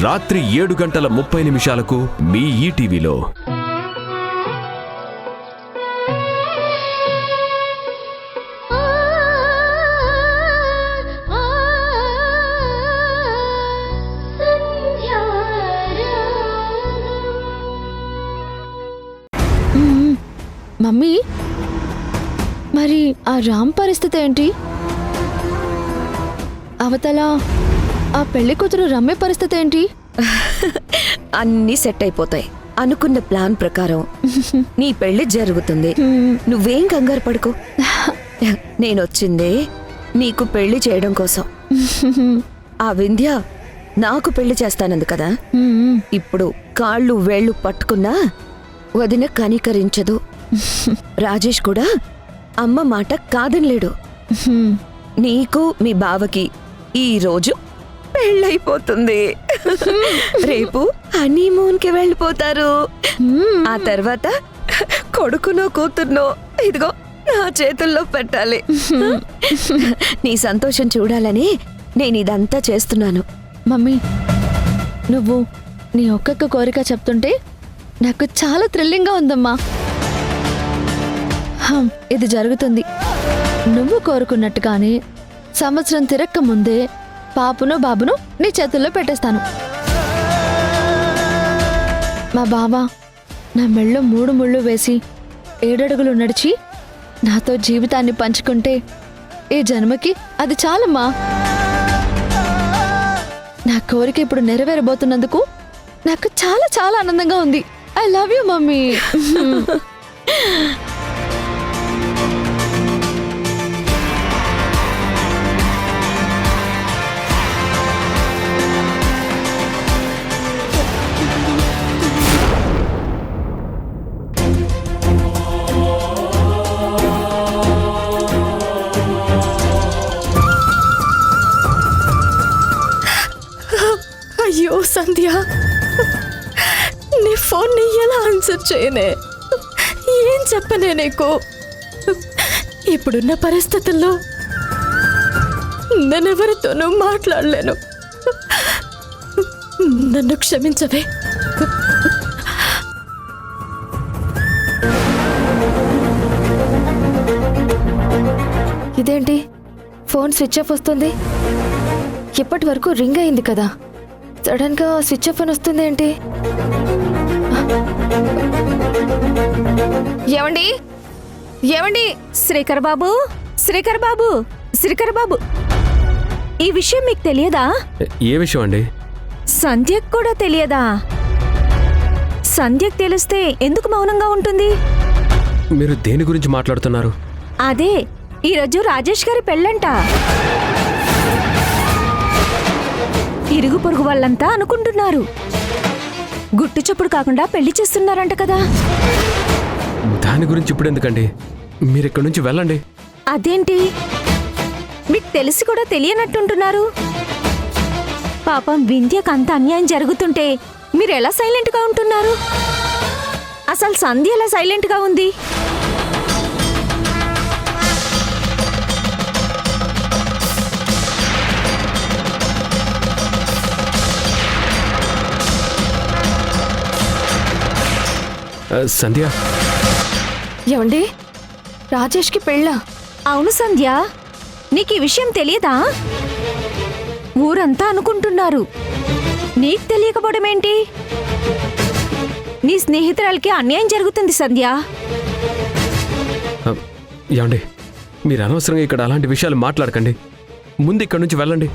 రాత్రి 7:30 మీ ఈటీవీలో. మమ్మీ, మరి ఆ రామ్ పరిస్థితి ఏంటి? అవతల ఆ పెళ్లి కూతురు రమ్య పరిస్థితి ఏంటి? అన్నీ సెట్ అయిపోతాయి. అనుకున్న ప్లాన్ ప్రకారం నీ పెళ్లి జరుగుతుంది. నువ్వేం కంగారు పడుకో. నేనొచ్చిందే నీకు పెళ్లి చేయడం కోసం. ఆ వింధ్య నాకు పెళ్లి చేస్తానంది కదా, ఇప్పుడు కాళ్ళు వేళ్ళు పట్టుకున్నా వదిన కనికరించదు. రాజేష్ కూడా అమ్మ మాట కాదనలేడు. నీకు మీ బావకి ఈ రోజు పెళ్ళైపోతుంది. రేపు హనీమూన్కి వెళ్ళిపోతారు. ఆ తర్వాత కొడుకునో కూతుర్నో ఇదిగో నా చేతుల్లో పెట్టాలి. నీ సంతోషం చూడాలని నేను ఇదంతా చేస్తున్నాను. మమ్మీ, నువ్వు నీ ఒక్కొక్క కోరిక చెప్తుంటే నాకు చాలా థ్రిల్లింగ్గా ఉందమ్మా. ఇది జరుగుతుంది. నువ్వు కోరుకున్నట్టుగానే సంవత్సరం తిరక్క ముందే పాపును బాబును నీ చేతుల్లో పెట్టేస్తాను. మా బావ నా మెళ్ళో 3 ముళ్ళు వేసి 7 అడుగులు నడిచి నాతో జీవితాన్ని పంచుకుంటే ఈ జన్మకి అది చాలమ్మా. నా కోరిక ఇప్పుడు నెరవేరబోతున్నందుకు నాకు చాలా చాలా ఆనందంగా ఉంది. I love you mummy. అయ్యో సంధ్య, నీ ఫోన్ని ఎలా ఆన్సర్ చేయనే? ఏం చెప్పనే నీకు? ఇప్పుడున్న పరిస్థితుల్లో నేనెవరితోనూ మాట్లాడలేను. నన్ను క్షమించవే. ఇదేంటి ఫోన్ స్విచ్ ఆఫ్ వస్తుంది? ఇప్పటి వరకు రింగ్ అయింది కదా, సడన్ గా స్విచ్ ఆఫ్ అని వస్తుంది ఏంటి? ఏమండి ఏమండి, శ్రీకర్ బాబు, శ్రీకర్ బాబు, శ్రీకర్ బాబు, ఈ విషయం మీకు తెలియదా? ఏ విషయం అండి? సంధ్యకు కూడా తెలియదా? సంధ్యకు తెలిస్తే ఎందుకు మౌనంగా ఉంటుంది? మీరు దేని గురించి మాట్లాడుతున్నారు? అదే, ఈరోజు రాజేష్ గారి పెళ్ళంట. ఇరుగు పొరుగు వాళ్ళంతా అనుకుంటున్నారు గుట్టు చప్పుడు కాకుండా పెళ్లి చేస్తున్నారంట కదా. దాని గురించి ఇప్పుడు ఎందుకండి? మీరు ఇక్కడి నుంచి వెళ్ళండి. అదేంటి, మీకు తెలిసి కూడా తెలియనట్టుంటున్నారు? పాపం వింధ్యకు అంత అన్యాయం జరుగుతుంటే మీరు ఎలా సైలెంట్గా ఉంటున్నారు? అసలు సంధ్య ఎలా సైలెంట్గా ఉంది? సంధ్య, ఏమండి, రాజేష్కి పెళ్ళా? అవును సంధ్య, నీకు ఈ విషయం తెలియదా? ఊరంతా అనుకుంటున్నారు. నీకు తెలియకపోవడం ఏంటి? నీ స్నేహితురాలకి అన్యాయం జరుగుతుంది సంధ్య. ఏమండి, మీరు అనవసరంగా ఇక్కడ అలాంటి విషయాలు మాట్లాడకండి. ముందు ఇక్కడి నుంచి వెళ్ళండి.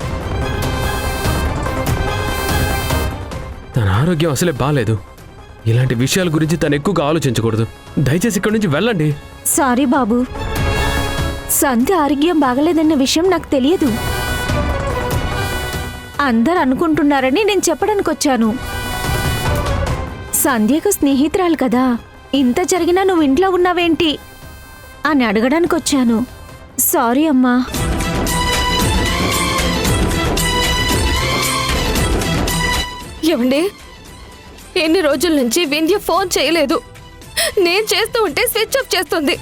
తన ఆరోగ్యం అసలే బాలేదు. ఇలాంటి విషయాల గురించి తను ఎక్కువగా ఆలోచించకూడదు. దయచేసి ఇక్కడి నుంచి వెళ్ళండి. సారీ బాబు, సంధ్య ఆరోగ్యం బాగలేదన్న విషయం నాకు తెలియదు. అందరు అనుకుంటున్నారని నేను చెప్పడానికి వచ్చాను. సంధ్యకు స్నేహితురాలు కదా, ఇంత జరిగినా నువ్వు ఇంట్లో ఉన్నావేంటి అని అడగడానికి వచ్చాను. సారీ అమ్మా. ఏమండి, ఎన్ని రోజుల నుంచి వింధ్య ఫోన్ చేయలేదు. నేను చేస్తూ ఉంటే స్విచ్ ఆఫ్ చేస్తుంది.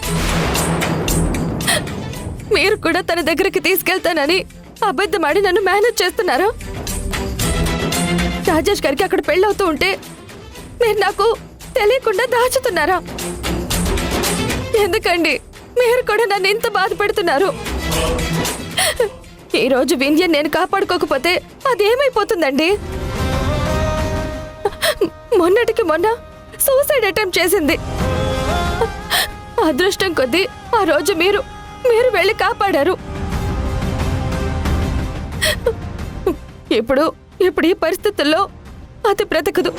మీరు కూడా తన దగ్గరికి తీసుకెళ్తానని అబద్ధమాడి నన్ను మేనేజ్ చేస్తున్నారా? రాజేష్ గారికి అక్కడ పెళ్ళవుతూ ఉంటే మీరు నాకు తెలియకుండా దాచుతున్నారా? ఎందుకండి మీరు కూడా నన్ను ఇంత బాధ పెడుతున్నారు? ఈరోజు వింధ్య నేను కాపాడుకోకపోతే అదేమైపోతుందండి? మొన్నటికి మొన్న సూసైడ్ అటెంప్ట్ చేసింది. అదృష్టం కొద్దీ ఆ రోజు మీరు వెళ్ళి కాపాడారు. ఇప్పుడు ఈ పరిస్థితుల్లో అది బ్రతకదు.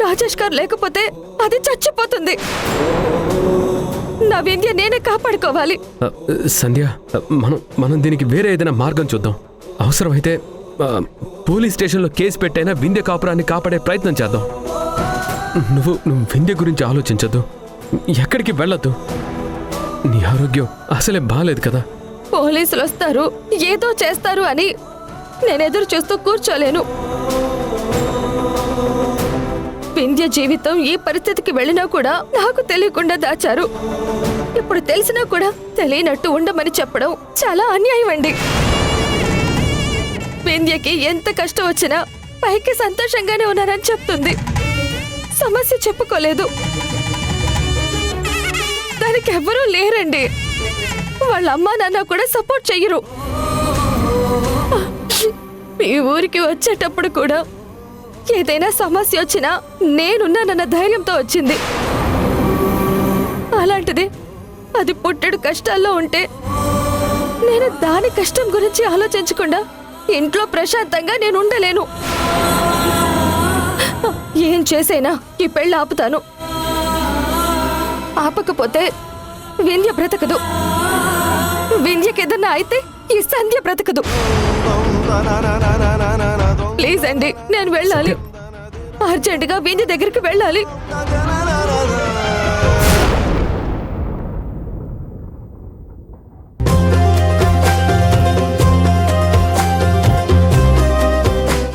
రాజేష్ గారు లేకపోతే అది చచ్చిపోతుంది. నా వింధ్య నేనే కాపాడుకోవాలి. సంధ్య, మనం దీనికి వేరే ఏదైనా మార్గం చూద్దాం. అవసరమైతే పోలీస్ స్టేషన్లో కేసు పెట్టైనా వింధ్య కాపురాన్ని కాపాడే ప్రయత్నం చేద్దాం. నువ్వు వింధ్య గురించి ఆలోచించద్దు, ఎక్కడికి వెళ్ళొద్దు. నీ ఆరోగ్యం అసలే బాలేదు కదా. పోలీసులు వస్తారు, ఏదో చేస్తారు అని నేను ఎదురు చూస్తూ కూర్చోలేను. వింధ్య జీవితం ఈ పరిస్థితికి వెళ్ళినా కూడా నాకు తెలియకుండా దాచారు. ఇప్పుడు తెలిసినా కూడా తెలియనట్టు ఉండమని చెప్పడం చాలా అన్యాయం అండి. వింధ్యకి ఎంత కష్టం వచ్చినా పైకి సంతోషంగానే ఉన్నారని చెప్తుంది. సమస్య చెప్పుకోలేదు. దానికి ఎవరూ లేరండి. వాళ్ళ అమ్మా నాన్న కూడా సపోర్ట్ చెయ్యరు. ఈ ఊరికి వచ్చేటప్పుడు కూడా ఏదైనా సమస్య వచ్చినా నేనున్నానన్న ధైర్యంతో వచ్చింది. అలాంటిది అది పుట్టెడు కష్టాల్లో ఉంటే నేను దాని కష్టం గురించి ఆలోచించకుండా ఇంట్లో ప్రశాంతంగా నేను ఉండలేను. ఏం చేసైనా ఈ పెళ్ళి ఆపుతాను. ఆపకపోతే వింధ్య బ్రతకదు. వింధ్యకి ఏదన్నా అయితే ఈ సంధ్య బ్రతకదు. ప్లీజ్ అండి, నేను వెళ్ళాలి. అర్జెంటుగా వింధ్య దగ్గరికి వెళ్ళాలి.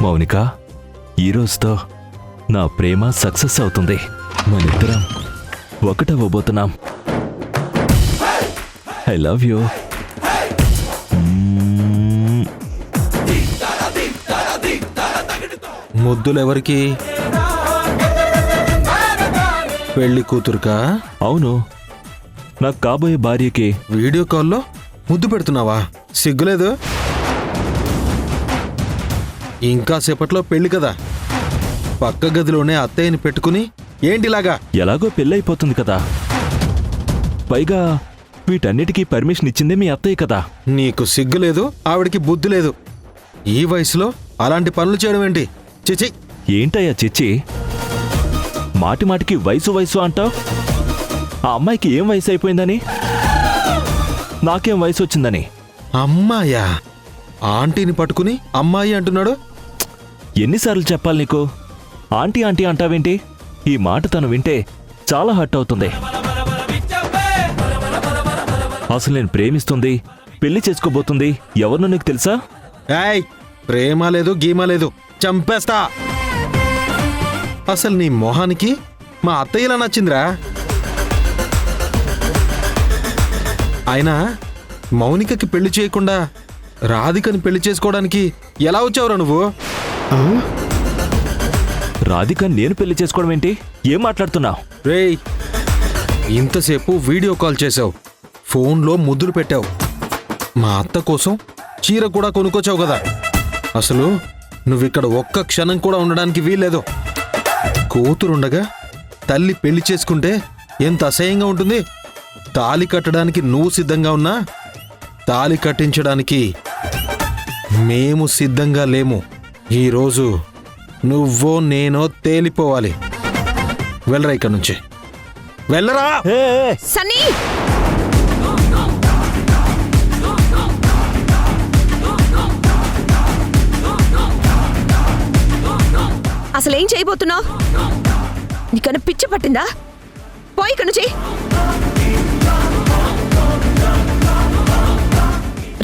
మౌనిక, ఈ రోజుతో నా ప్రేమ సక్సెస్ అవుతుంది. మనిద్దరం ఒకటవ్వబోతున్నాం. I love you. ముద్దులెవరికి? పెళ్లి కూతురుకా? అవును, నాకు కాబోయే భార్యకి. వీడియో కాల్లో ముద్దు పెడుతున్నావా? సిగ్గులేదు? ఇంకా సేపట్లో పెళ్లి కదా, పక్క గదిలోనే అత్తయ్యని పెట్టుకుని ఏంటిలాగా? ఎలాగో పెళ్ళైపోతుంది కదా. పైగా వీటన్నిటికీ పర్మిషన్ ఇచ్చిందే మీ అత్తయ్య కదా. నీకు సిగ్గులేదు, ఆవిడికి బుద్ధి లేదు. ఈ వయసులో అలాంటి పనులు చేయడం ఏంటి? చిచి! ఏంటయ్యా చిచ్చి, మాటి మాటికి వయసు వయసు అంటావు? ఆ అమ్మాయికి ఏం వయసు అయిపోయిందని? నాకేం వయసు వచ్చిందని? అమ్మాయా? ఆంటీని పట్టుకుని అమ్మాయి అంటున్నాడు. ఎన్నిసార్లు చెప్పాలి నీకు? ఆంటీ ఆంటీ అంటావేంటి? ఈ మాట తను వింటే చాలా హర్ట్ అవుతుంది. అసలు నేను ప్రేమిస్తుంది, పెళ్లి చేసుకోబోతుంది ఎవరినో నీకు తెలుసా? ఏయ్, ప్రేమ లేదు గీమా లేదు, చంపేస్తా. అసలు నీ మొహానికి మా అత్తయ్యలా నచ్చిందిరా. అయినా మౌనికకి పెళ్లి చేయకుండా రాధికని పెళ్లి చేసుకోవడానికి ఎలా వచ్చావురా నువ్వు? రాధిక నేను పెళ్లి చేసుకోవడం ఏంటి? ఏం మాట్లాడుతున్నావు? రేయ్, ఇంతసేపు వీడియో కాల్ చేసావు, ఫోన్లో ముద్దులు పెట్టావు, మా అత్త కోసం చీర కూడా కొనుక్కొచ్చావు కదా. అసలు నువ్విక్కడ ఒక్క క్షణం కూడా ఉండడానికి వీల్లేదు. కూతురుండగా తల్లి పెళ్లి చేసుకుంటే ఎంత అసహ్యంగా ఉంటుంది. తాళి కట్టడానికి నువ్వు సిద్ధంగా ఉన్నా తాళి కట్టించడానికి మేము సిద్ధంగా లేము. ఈరోజు నువ్వో నేనో తేలిపోవాలి. వెళ్ళరా ఇక్కడి నుంచి, వెళ్ళరా. సన్నీ, అసలేం చేయబోతున్నావు? నీకన్నా పిచ్చి పట్టిందా? పోయి ఇక్కడి నుంచి.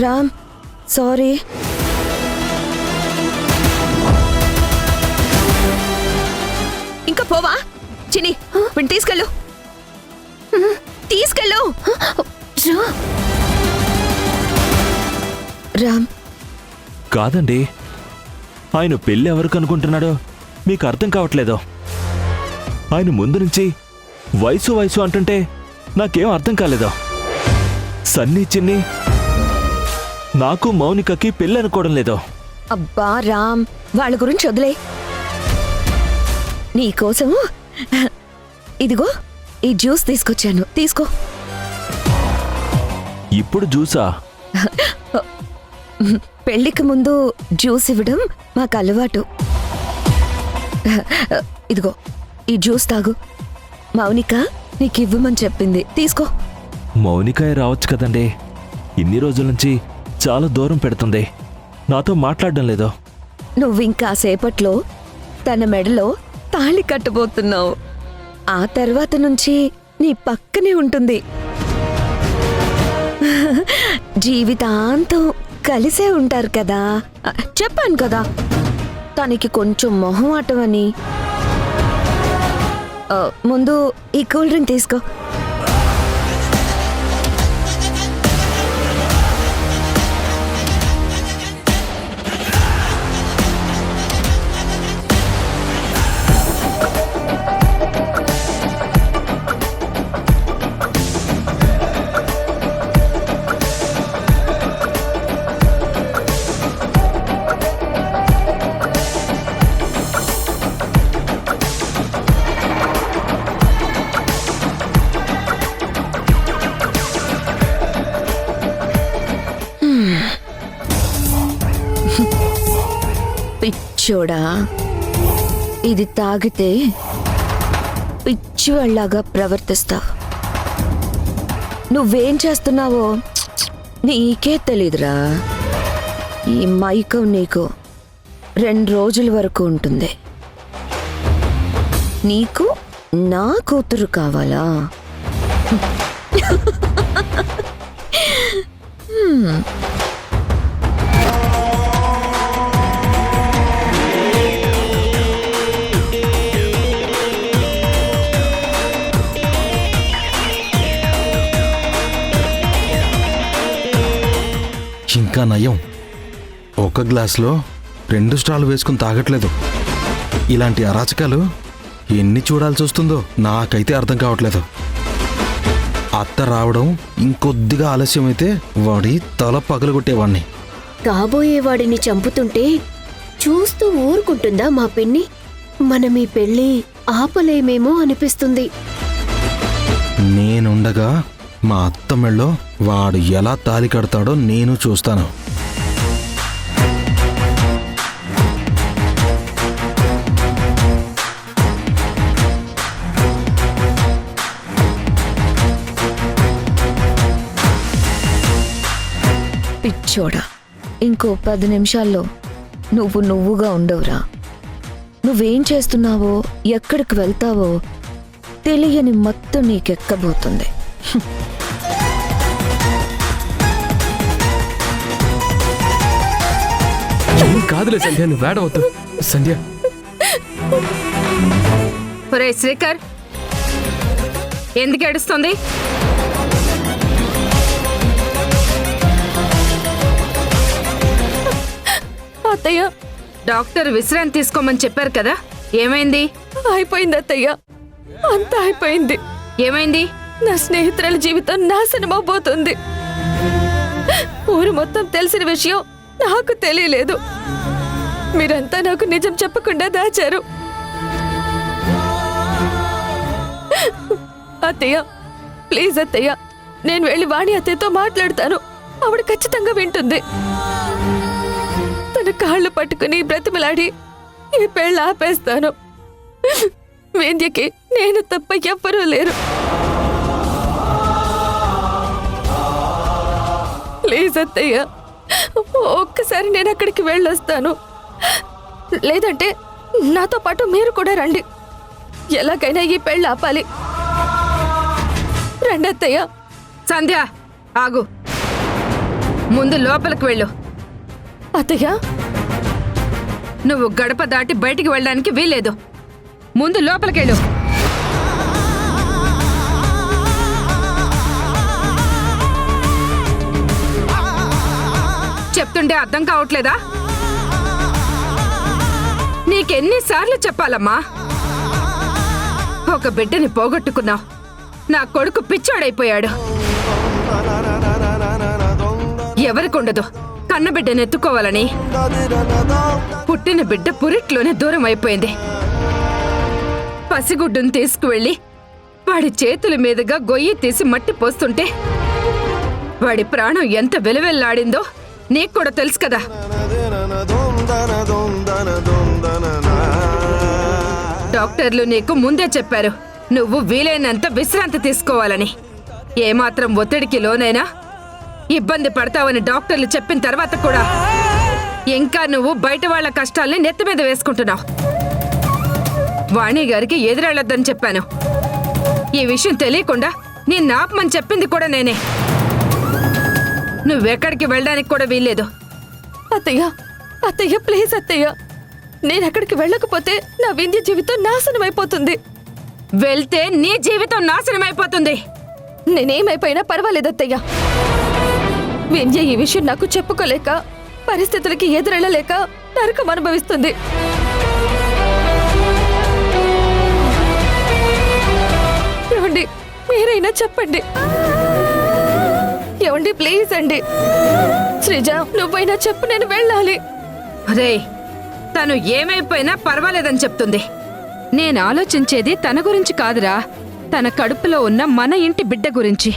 రామ్, సారీ. ఇంకా పోవా? చిని, వీడిని తీసుకెళ్ళు, తీసుకెళ్ళు. రామ్, కాదండి, ఆయన పెళ్ళి ఎవరికి అనుకుంటున్నాడో మీకు అర్థం కావట్లేదో. ఆయన ముందు నుంచి వయసు వయసు అంటుంటే నాకేం అర్థం కాలేదో. సన్నీ చిన్ని నాకు మౌనికకి పెళ్ళి అనుకోవడం లేదో. అబ్బా రామ్, వాళ్ళ గురించి వదిలే. నీకోసము ఇదిగో ఈ జ్యూస్ తీసుకొచ్చాను, తీసుకో. ఇప్పుడు జ్యూసా? పెళ్లికి ముందు జ్యూస్ ఇవ్వడం మాకు అలవాటు. ఇదిగో ఈ జ్యూస్ తాగు. మౌనిక నీకు ఇవ్వమని చెప్పింది, తీసుకో. మౌనికాయ రావచ్చు కదండి. ఇన్ని రోజుల నుంచి చాలా దూరం పెడుతుంది, నాతో మాట్లాడడం లేదో. నువ్వింకా సేపట్లో తన మెడలో తాళి కట్టబోతున్నావు. ఆ తర్వాత నుంచి నీ పక్కనే ఉంటుంది. జీవితాంతం కలిసే ఉంటారు కదా. చెప్పాను కదా తనకి కొంచెం మొహమాటం అని. ముందు ఈ కూల్ డ్రింక్ తీసుకో. పిచ్చోడా, ఇది తాగితే పిచ్చివాళ్లాగా ప్రవర్తిస్తావు. నువ్వేం చేస్తున్నావో నీకే తెలీదురా. ఈ మైకం నీకు 2 రోజుల వరకు ఉంటుంది. నీకు నా కూతురు కావాలా? ఇంకా నయం, ఒక గ్లాసులో 2 స్ట్రాలు వేసుకుని తాగట్లేదు. ఇలాంటి అరాచకాలు ఎన్ని చూడాల్సి వస్తుందో నాకైతే అర్థం కావట్లేదు. అత్త రావడం ఇంకొద్దిగా ఆలస్యమైతే వాడి తల పగలగొట్టేవాణ్ణి. కాబోయేవాడిని చంపుతుంటే చూస్తూ ఊరుకుంటుందా మా పిన్ని? మనం ఈ పెళ్ళి ఆపలేమేమో అనిపిస్తుంది. నేనుండగా మా అత్త మెళ్ళో వాడు ఎలా తాలి కడతాడో నేను చూస్తాను. పిచ్చోడా, ఇంకో 10 నిమిషాల్లో నువ్వుగా ఉండవురా. నువ్వేం చేస్తున్నావో, ఎక్కడికి వెళ్తావో తెలియని మత్తు నీకెక్కబోతుంది. ఏం కాదులే సంధ్య, నువ్వు వేడవద్దు. సంధ్య, ఒరే శ్రీకర్, ఎందుకు ఏడుస్తుంది? అత్తయ్య, డాక్టర్ విశ్రాంతి తీసుకోమని చెప్పారు కదా, ఏమైంది? అయిపోయింది అత్తయ్య, అంతా అయిపోయింది. ఏమైంది? నా స్నేహితురాల జీవితం నాశనం అవబోతుంది. ఊరు మొత్తం తెలిసిన విషయం నాకు తెలియలేదు. మీరంతా నాకు నిజం చెప్పకుండా దాచారు. అత్తయ్య, ప్లీజ్ అత్తయ్య, నేను వెళ్ళి వాణి అత్తయ్యతో మాట్లాడతాను. ఆవిడ ఖచ్చితంగా వింటుంది. తన కాళ్ళు పట్టుకుని బ్రతిమలాడి ఈ పెళ్ళ ఆపేస్తాను. వేద్యకి నేను తప్ప ఎవ్వరూ లేరు. ప్లీజ్ అత్తయ్య, ఒక్కసారి నేను అక్కడికి వెళ్ళొస్తాను. లేదంటే నాతో పాటు మీరు కూడా రండి. ఎలాగైనా ఈ పెళ్ళి ఆపాలి. రండి అత్తయ్య. సంధ్య, ఆగు. ముందు లోపలికి వెళ్ళు. అత్తయ్య, నువ్వు గడప దాటి బయటికి వెళ్ళడానికి వీల్లేదు. ముందు లోపలికెళ్ళు. చెప్తుంటే అర్థం కావట్లేదా? నీకెన్నిసార్లు చెప్పాలమ్మా? ఒక బిడ్డని పోగొట్టుకున్నావు. నా కొడుకు పిచ్చోడైపోయాడు. ఎవరికుండదు కన్నబిడ్డని ఎత్తుకోవాలని. పుట్టిన బిడ్డ పురిట్లోనే దూరం అయిపోయింది. పసిగుడ్డును తీసుకువెళ్ళి వాడి చేతుల మీదుగా గొయ్యి తీసి మట్టి పోస్తుంటే వాడి ప్రాణం ఎంత వెలువెల్లాడిందో నీకు కూడా తెలుసు కదా. డాక్టర్లు నీకు ముందే చెప్పారు నువ్వు వీలైనంత విశ్రాంతి తీసుకోవాలని. ఏమాత్రం ఒత్తిడికి లోనైనా ఇబ్బంది పడతావని డాక్టర్లు చెప్పిన తర్వాత కూడా ఇంకా నువ్వు బయట వాళ్ళ కష్టాల్ని నెత్తి మీద వేసుకుంటున్నావు. వాణి గారికి ఎదురెళ్ళొద్దని చెప్పాను. ఈ విషయం తెలియకుండా నిన్ను ఆపమని చెప్పింది కూడా నేనే. నువ్వెక్కడికి వెళ్ళడానికి కూడా వీల్లేదు. అత్తయ్య అత్తయ్య ప్లీజ్ అత్తయ్య, నేను అక్కడికి వెళ్ళకపోతే నా వింధ్య జీవితం నాశనం అయిపోతుంది. వెళ్తే నీ జీవితం నాశనం అయిపోతుంది. నేనేమైపోయినా పర్వాలేదు అత్తయ్య. వింధ్య ఈ విషయం నాకు చెప్పుకోలేక, పరిస్థితులకి ఎదురెళ్ళలేక నరకం అనుభవిస్తుంది. ఏమండి, మీరైనా చెప్పండి. ఏమండి ప్లీజ్ అండి. శ్రీజ, నువ్వైనా చెప్పు, నేను వెళ్ళాలి. రే, తను ఏమైపోయినా పర్వాలేదని చెప్తుంది. నేను ఆలోచించేది తన గురించి కాదురా, తన కడుపులో ఉన్న మన ఇంటి బిడ్డ గురించి.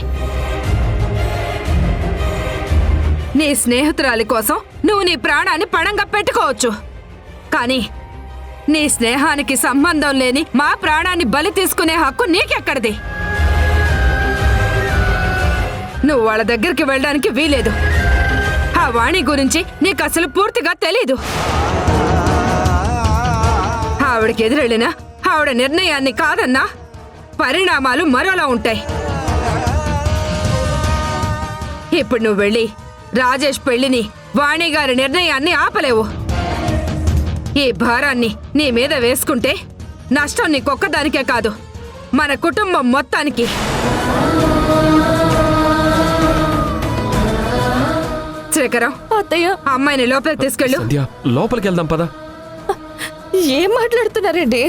నీ స్నేహితురాలి కోసం నువ్వు నీ ప్రాణాన్ని పణంగా పెట్టుకోవచ్చు, కానీ నీ స్నేహానికి సంబంధం లేని మా ప్రాణాన్ని బలి తీసుకునే హక్కు నీకెక్కడిది? నువ్వు వాళ్ళ దగ్గరికి వెళ్ళడానికి వీలేదు. ఆ వాణి గురించి నీకు అసలు పూర్తిగా తెలీదు. ఆవిడకి ఎదురెళ్ళినా ఆవిడ నిర్ణయాన్ని కాదన్నా పరిణామాలు మరోలా ఉంటాయి. ఇప్పుడు నువ్వు వెళ్ళి రాజేష్ పెళ్లిని, వాణి గారి నిర్ణయాన్ని ఆపలేవు. ఈ భారాన్ని నీ మీద వేసుకుంటే నష్టం నీకొక్కదానికే కాదు, మన కుటుంబం మొత్తానికి. శ్రీకరం, అత్తయ్య, అమ్మాయిని లోపలికి తీసుకెళ్ళు. సంధ్య, లోపలికి వెళ్దాం పద. ఏం మాట్లాడుతున్నారండి?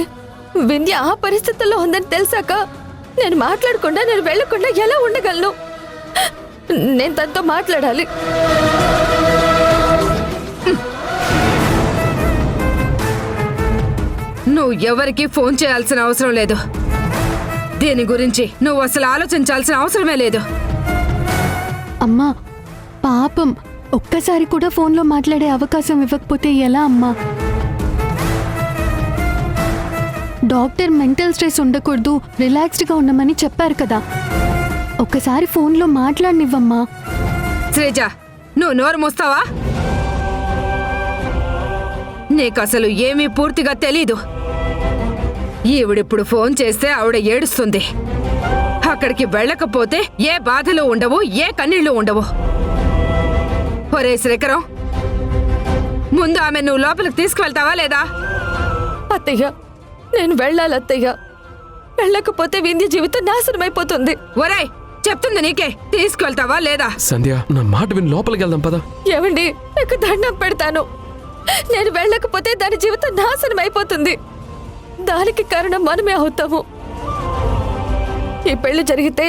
వింధ్య ఆ పరిస్థితుల్లో ఉందని తెలిసాక నేను మాట్లాడకుండా, నేను వెళ్ళకుండా ఎలా ఉండగలను? నేను తనతో మాట్లాడాలి. నువ్వు ఎవరికి ఫోన్ చేయాల్సిన అవసరం లేదు. దీని గురించి నువ్వు అసలు ఆలోచించాల్సిన అవసరమే లేదు. అమ్మా పాపం, ఒక్కసారి కూడా ఫోన్లో మాట్లాడే అవకాశం ఇవ్వకపోతే ఎలా అమ్మా? డాక్టర్ మెంటల్ స్ట్రెస్ ఉండకూడదు, రిలాక్స్డ్గా ఉండమని చెప్పారు కదా. ఒక్కసారి ఫోన్లో మాట్లాడనివ్వమ్మా. శ్రీజ, నువ్వు నోరు మూస్తావా? నీకసలు ఏమీ పూర్తిగా తెలీదు. ఈవిడిప్పుడు ఫోన్ చేస్తే ఆవిడ ఏడుస్తుంది. అక్కడికి వెళ్ళకపోతే ఏ బాధలు ఉండవు, ఏ కన్నీళ్లు ఉండవు. ఒరే శ్రీకరం, ముందు ఆమె నువ్వు లోపలికి తీసుకువెళ్తావా లేదా? అత్తయ్య, నేను వెళ్ళాలి అత్తయ్య. వెళ్ళకపోతే వింధ్య జీవితం నాశనం అయిపోతుంది. ఒరేయ్, చెప్తుంది నీకే, తీసుకువెళ్తావా లేదా? సంధ్య, నా మాట విని లోపలికి వెళ్దాం పద. ఏమండి, నాకు దండం పెడతాను. నేను వెళ్ళకపోతే దాని జీవితం నాశనం అయిపోతుంది. దానికి కారణం మనమే అవుతాము. ఈ పెళ్లి జరిగితే,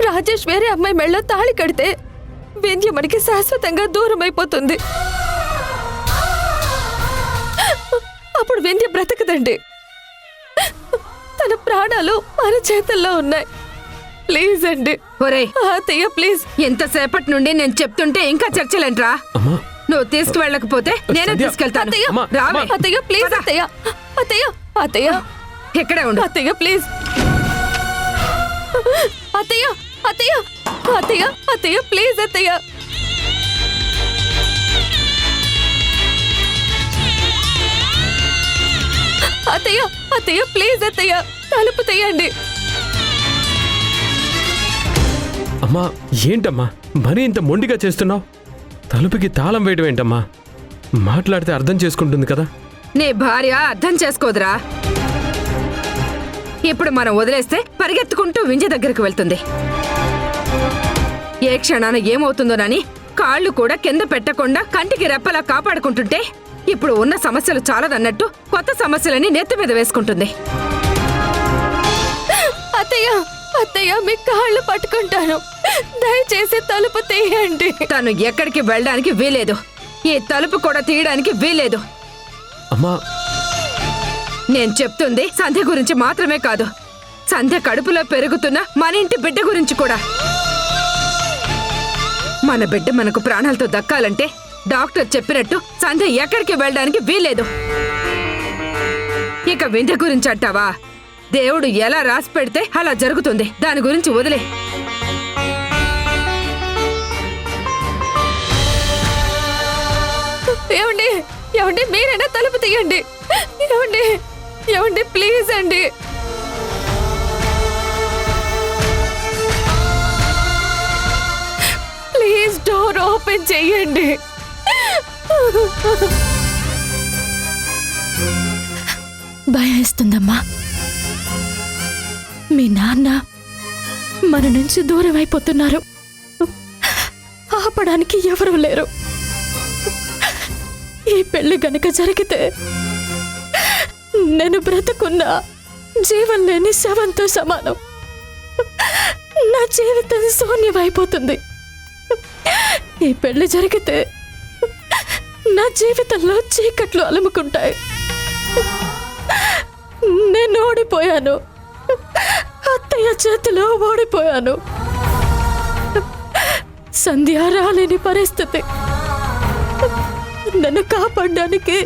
రాజేష్ వేరే అమ్మాయి మెళ్ళో తాళి కడితే వింధ్య మనకి శాశ్వతంగా దూరం అయిపోతుంది. అప్పుడు వింధ్య బ్రతకదండి. తన ప్రాణాలు మన చేతుల్లో ఉన్నాయి. ప్లీజ్ అండి. ఒరేయ్ అత్తయ్య ప్లీజ్. ఎంతసేపటి నుండి నేను చెప్తుంటే ఇంకా చర్చలేంట్రా? అమ్మా, నువ్వు తీసుకువెళ్ళకపోతే నేనే సంధ్య, తీసుకెళ్తాను. అత్తయ్య, అమ్మా, రావే. అత్తయ్య ప్లీజ్. పద. అత్తయ్య అత్తయ్య అత్తయ్య ఇక్కడే ఉండు. అత్తయ్య ప్లీజ్. అత్తయ్య అత్తయ్య అత్తయ్య అత్తయ్య ప్లీజ్. అత్తయ్య అత్తయ్య అత్తయ్య ప్లీజ్. అత్తయ్య తలుపు తీయండి. అమ్మా, ఏంటమ్మా మరీ ఇంత మొండిగా చేస్తున్నావు? తలుపుకి తాళం వేయడం ఏంటమ్మా? మాట్లాడితే అర్థం చేసుకుంటుంది కదా. నీ భార్య అర్థం చేసుకోదురా. ఇప్పుడు మనం వదిలేస్తే పరిగెత్తుకుంటూ వింజ దగ్గరకు వెళ్తుంది. ఏ క్షణాన ఏమవుతుందోనని కాళ్ళు కూడా కింద పెట్టకుండా కంటికి రెప్పలా కాపాడుకుంటుంటే ఇప్పుడు ఉన్న సమస్యలు చాలదన్నట్టు కొత్త సమస్యలని నెత్తి మీద వేసుకుంటుంది. అత్తయ్య అత్తయ్య మీ కాళ్ళు పట్టుకుంటాను, దయచేసి తలుపు తీయండి. తను ఎక్కడికి వెళ్ళడానికి వీలేదు, ఈ తలుపు కూడా తీయడానికి వీలేదు. అమ్మా, నేను చెప్తుంది సంధ్య గురించి మాత్రమే కాదు, సంధ్య కడుపులో పెరుగుతున్న మన ఇంటి బిడ్డ గురించి కూడా. మన బిడ్డ మనకు ప్రాణాలతో దక్కాలంటే డాక్టర్ చెప్పినట్టు సంధ్య ఎక్కడికి వెళ్ళడానికి వీలేదు. ఇక వింధ్య గురించి అంటావా? దేవుడు ఎలా రాసి పెడితే అలా జరుగుతుంది, దాని గురించి వదిలే. ఏమండి ఏమండి మీరైనా తలుపు తీయండి. ఏమండి ఏమండి ప్లీజ్ అండి. ప్లీజ్ డోర్ ఓపెన్ చెయ్యండి. భయేస్తుందమ్మా. మీ నాన్న మన నుంచి దూరం అయిపోతున్నారు, ఆపడానికి ఎవరూ లేరు. ఈ పెళ్లి గనక జరిగితే నేను బ్రతుకున్న జీవం లేని శవంతో సమానం. నా జీవితం శూన్యమైపోతుంది. ఈ పెళ్లి జరిగితే నా జీవితంలో చీకట్లు అలుముకుంటాయి. నేను ఓడిపోయాను, అత్తయ్య చేతిలో ఓడిపోయాను. సంధ్య రాలేని పరిస్థితి. నన్ను కాపాడడానికి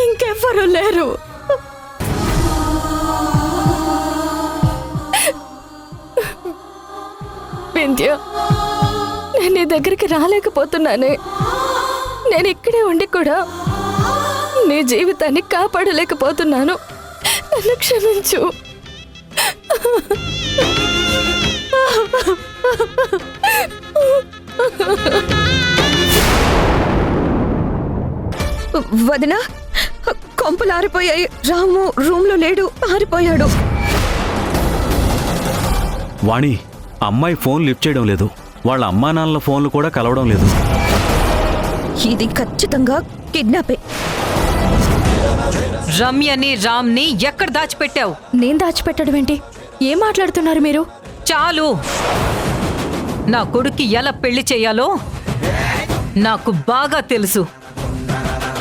ఇంకెవ్వరూ లేరు. వింధ్య, నేను నీ దగ్గరికి రాలేకపోతున్నానే. నేను ఇక్కడే ఉండి కూడా నీ జీవితాన్ని కాపాడలేకపోతున్నాను. నన్ను క్షమించు. వదినా, కొంపలు ఆరిపోయాయి. రాము రూమ్ లో లేడు, ఆరిపోయాడు. వాణి, అమ్మాయి ఫోన్ లిఫ్ట్ చేయడం లేదు, వాళ్ళ అమ్మా నాన్నల ఫోన్లు కూడా కలవడం లేదు. ఇది ఖచ్చితంగా కిడ్నాపే. రమ్యని రామ్ని ఎక్కడ దాచిపెట్టావు? నేను దాచిపెట్టడం ఏంటి? ఏం మాట్లాడుతున్నారు మీరు? చాలు. నా కొడుక్కి ఎలా పెళ్లి చేయాలో నాకు బాగా తెలుసు.